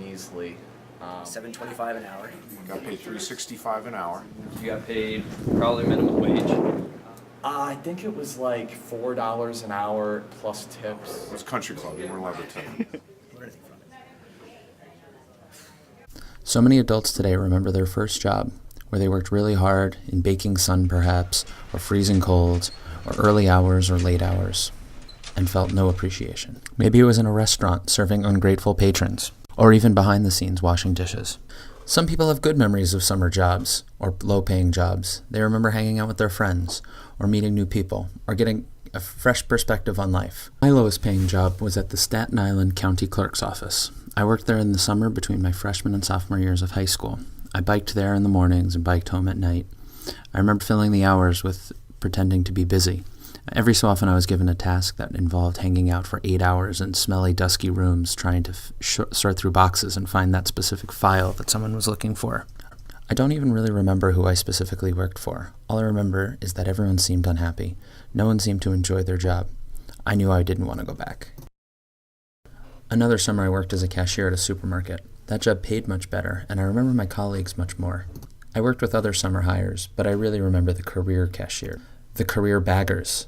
measly. $7.25 an hour. Got paid $3.65 an hour. You got paid probably minimum wage. I think it was like $4 an hour plus tips. It was country club. You weren't allowed to tip. Learn anything from it. So many adults today remember their first job, where they worked really hard in baking sun perhaps, or freezing cold, or early hours or late hours, and felt no appreciation. Maybe it was in a restaurant serving ungrateful patrons, or even behind the scenes washing dishes. Some people have good memories of summer jobs, or low-paying jobs. They remember hanging out with their friends, or meeting new people, or getting a fresh perspective on life. My lowest paying job was at the Staten Island County Clerk's office. I worked there in the summer between my freshman and sophomore years of high school. I biked there in the mornings and biked home at night. I remember filling the hours with pretending to be busy. Every so often I was given a task that involved hanging out for 8 hours in smelly, dusky rooms trying to sort through boxes and find that specific file that someone was looking for. I don't even really remember who I specifically worked for. All I remember is that everyone seemed unhappy. No one seemed to enjoy their job. I knew I didn't want to go back. Another summer I worked as a cashier at a supermarket. That job paid much better, and I remember my colleagues much more. I worked with other summer hires, but I really remember the career cashier, the career baggers,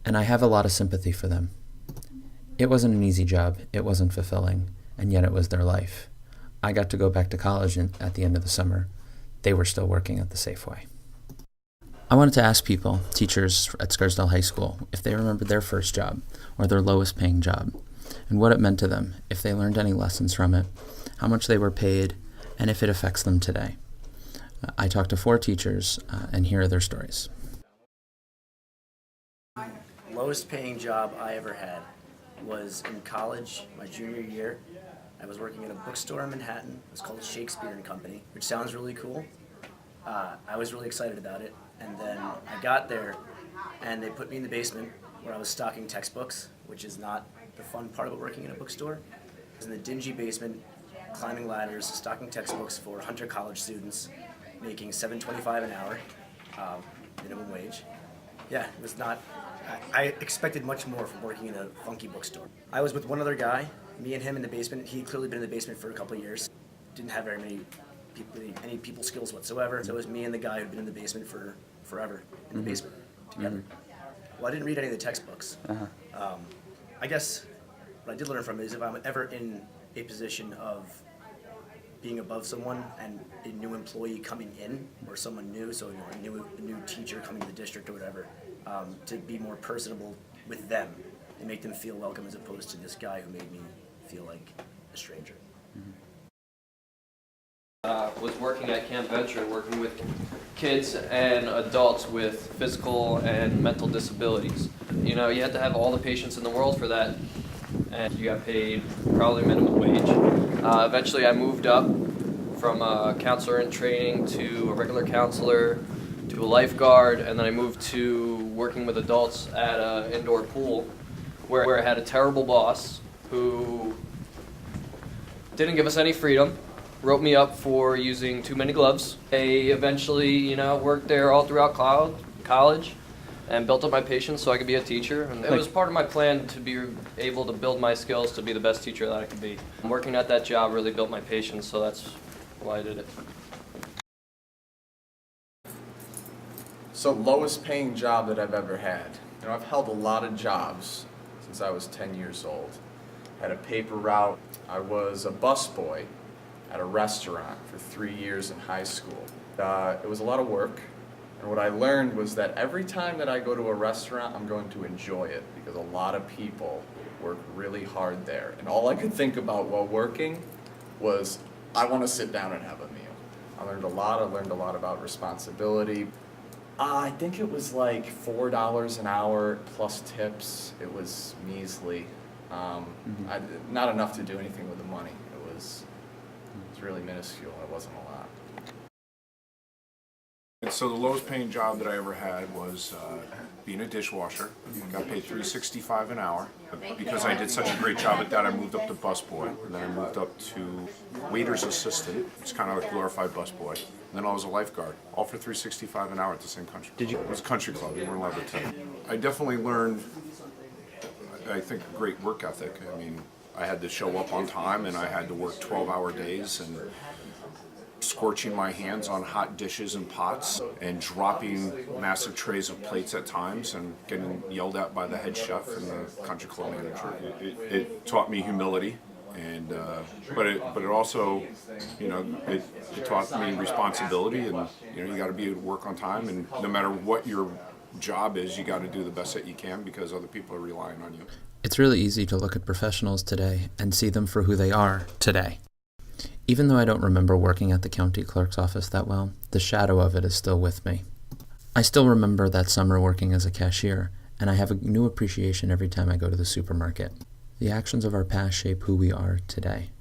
and I have a lot of sympathy for them. It wasn't an easy job, it wasn't fulfilling, and yet it was their life. I got to go back to college at the end of the summer. They were still working at the Safeway. I wanted to ask people, teachers at Scarsdale High School, if they remembered their first job or their lowest paying job, and what it meant to them, if they learned any lessons from it, how much they were paid, and if it affects them today. I talked to 4 teachers, and here are their stories. Lowest paying job I ever had was in college, my junior year. I was working at a bookstore in Manhattan. It was called Shakespeare and Company, which sounds really cool. I was really excited about it, and then I got there, and they put me in the basement where I was stocking textbooks, which is not the fun part about working in a bookstore. I was in the dingy basement, climbing ladders, stocking textbooks for Hunter College students, making $7.25 an hour, minimum wage. Yeah, it was not. I expected much more from working in a funky bookstore. I was with one other guy, me and him in the basement. He'd clearly been in the basement for a couple of years. Didn't have very many people, any people skills whatsoever. So it was me and the guy who'd been in the basement for forever, in the basement together. Well, I didn't read any of the textbooks. I guess what I did learn from it is if I'm ever in a position of being above someone and a new employee coming in, or someone new, so a new teacher coming to the district or whatever, to be more personable with them and make them feel welcome as opposed to this guy who made me feel like a stranger. Was working at Camp Venture, working with kids and adults with physical and mental disabilities. You know, you had to have all the patience in the world for that, and you got paid probably minimum wage. Eventually I moved up from a counselor in training to a regular counselor to a lifeguard, and then I moved to working with adults at an indoor pool where I had a terrible boss who didn't give us any freedom, wrote me up for using too many gloves. I eventually, worked there all throughout college and built up my patience so I could be a teacher. And it was part of my plan to be able to build my skills to be the best teacher that I could be. Working at that job really built my patience, so that's why I did it. So lowest paying job that I've ever had. I've held a lot of jobs since I was 10 years old. Had a paper route. I was a busboy at a restaurant for 3 years in high school. It was a lot of work, and what I learned was that every time that I go to a restaurant, I'm going to enjoy it because a lot of people work really hard there. And all I could think about while working was, I want to sit down and have a meal. I learned a lot. I learned a lot about responsibility. I think it was like $4 an hour plus tips. It was measly. Not enough to do anything with the money. It was really minuscule. It wasn't a lot. And so the lowest paying job that I ever had was being a dishwasher. Got paid $3.65 an hour. Because I did such a great job at that, I moved up to busboy, and then I moved up to waiter's assistant. It's kind of like glorified busboy. And then I was a lifeguard, all for $3.65 an hour at the same country. It was country club. You weren't allowed to tip. I definitely learned, I think, a great work ethic. I mean, I had to show up on time, and I had to work 12-hour days, and scorching my hands on hot dishes and pots and dropping massive trays of plates at times and getting yelled at by the head chef and the country club manager. It taught me humility, and but it also, you know, it taught me responsibility, and you know, you got to be able to work on time, and no matter what your job is, you got to do the best that you can because other people are relying on you. It's really easy to look at professionals today and see them for who they are today. Even though I don't remember working at the county clerk's office that well, the shadow of it is still with me. I still remember that summer working as a cashier, and I have a new appreciation every time I go to the supermarket. The actions of our past shape who we are today.